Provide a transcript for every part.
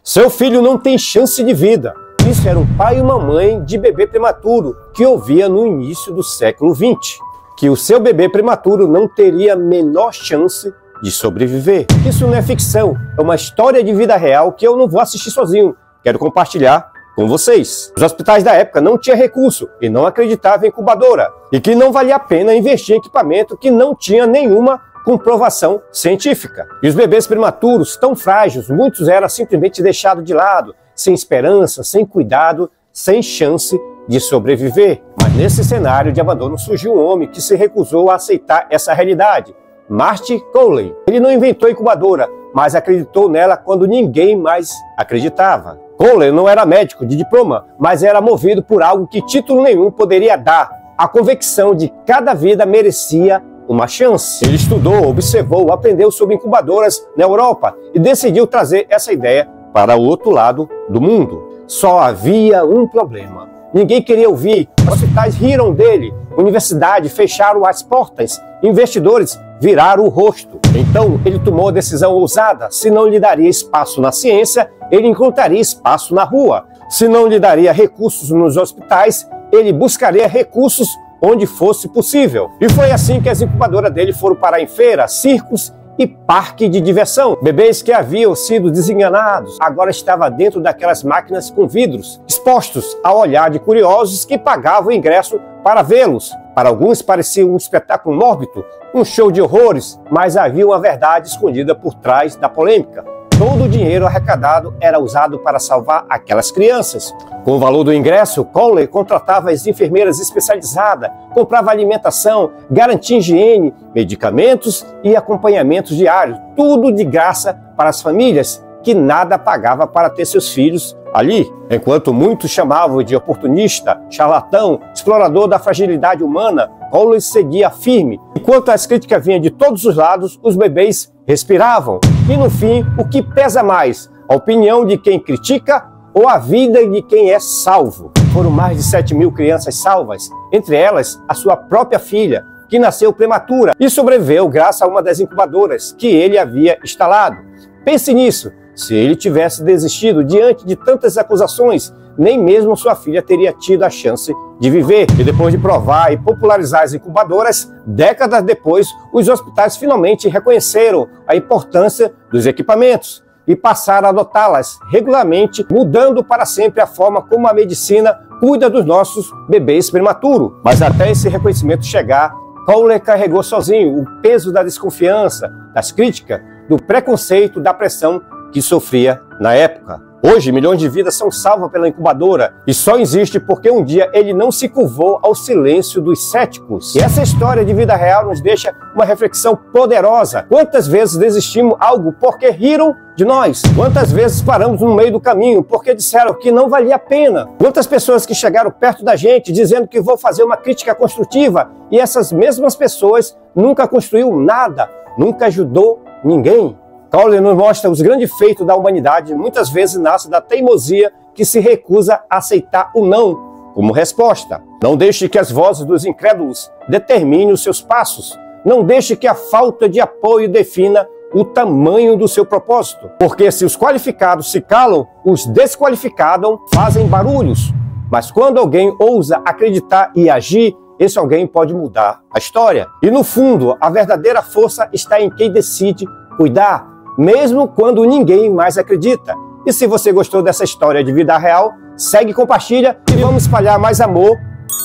Seu filho não tem chance de vida. Isso era um pai e uma mãe de bebê prematuro que ouvia no início do século XX. Que o seu bebê prematuro não teria a menor chance de sobreviver. Isso não é ficção, é uma história de vida real que eu não vou assistir sozinho. Quero compartilhar com vocês. Os hospitais da época não tinham recurso e não acreditavam em incubadora. E que não valia a pena investir em equipamento que não tinha nenhuma comprovação científica. E os bebês prematuros, tão frágeis, muitos eram simplesmente deixados de lado, sem esperança, sem cuidado, sem chance de sobreviver. Mas nesse cenário de abandono surgiu um homem que se recusou a aceitar essa realidade. Marty Cowley. Ele não inventou a incubadora, mas acreditou nela quando ninguém mais acreditava. Cowley não era médico de diploma, mas era movido por algo que título nenhum poderia dar: a convicção de que cada vida merecia uma chance. Ele estudou, observou, aprendeu sobre incubadoras na Europa e decidiu trazer essa ideia para o outro lado do mundo. Só havia um problema. Ninguém queria ouvir, hospitais riram dele, universidades fecharam as portas, investidores viraram o rosto. Então ele tomou a decisão ousada: se não lhe daria espaço na ciência, ele encontraria espaço na rua. Se não lhe daria recursos nos hospitais, ele buscaria recursos onde fosse possível. E foi assim que as incubadoras dele foram parar em feiras, circos e parque de diversão. Bebês que haviam sido desenganados agora estavam dentro daquelas máquinas com vidros, expostos ao olhar de curiosos que pagavam o ingresso para vê-los. Para alguns parecia um espetáculo mórbido, um show de horrores, mas havia uma verdade escondida por trás da polêmica. Todo o dinheiro arrecadado era usado para salvar aquelas crianças. Com o valor do ingresso, Cowley contratava as enfermeiras especializadas, comprava alimentação, garantia higiene, medicamentos e acompanhamentos diários. Tudo de graça para as famílias que nada pagava para ter seus filhos ali. Enquanto muitos chamavam de oportunista, charlatão, explorador da fragilidade humana, Cowley seguia firme. Enquanto as críticas vinham de todos os lados, os bebês respiravam. E no fim, o que pesa mais? A opinião de quem critica ou a vida de quem é salvo? Foram mais de 7.000 crianças salvas, entre elas a sua própria filha, que nasceu prematura e sobreviveu graças a uma das incubadoras que ele havia instalado. Pense nisso. Se ele tivesse desistido diante de tantas acusações, nem mesmo sua filha teria tido a chance de viver. E depois de provar e popularizar as incubadoras, décadas depois, os hospitais finalmente reconheceram a importância dos equipamentos e passaram a adotá-las regularmente, mudando para sempre a forma como a medicina cuida dos nossos bebês prematuros. Mas até esse reconhecimento chegar, Cowley carregou sozinho o peso da desconfiança, das críticas, do preconceito, da pressão que sofria na época. Hoje, milhões de vidas são salvas pela incubadora e só existe porque um dia ele não se curvou ao silêncio dos céticos. E essa história de vida real nos deixa uma reflexão poderosa. Quantas vezes desistimos algo porque riram de nós? Quantas vezes paramos no meio do caminho porque disseram que não valia a pena? Quantas pessoas que chegaram perto da gente dizendo que vão fazer uma crítica construtiva e essas mesmas pessoas nunca construiu nada, nunca ajudou ninguém? Cowley nos mostra os grandes feitos da humanidade, muitas vezes nasce da teimosia que se recusa a aceitar o não como resposta. Não deixe que as vozes dos incrédulos determinem os seus passos. Não deixe que a falta de apoio defina o tamanho do seu propósito. Porque se os qualificados se calam, os desqualificados fazem barulhos. Mas quando alguém ousa acreditar e agir, esse alguém pode mudar a história. E no fundo, a verdadeira força está em quem decide cuidar, mesmo quando ninguém mais acredita. E se você gostou dessa história de vida real, segue, compartilha e vamos espalhar mais amor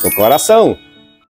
no coração.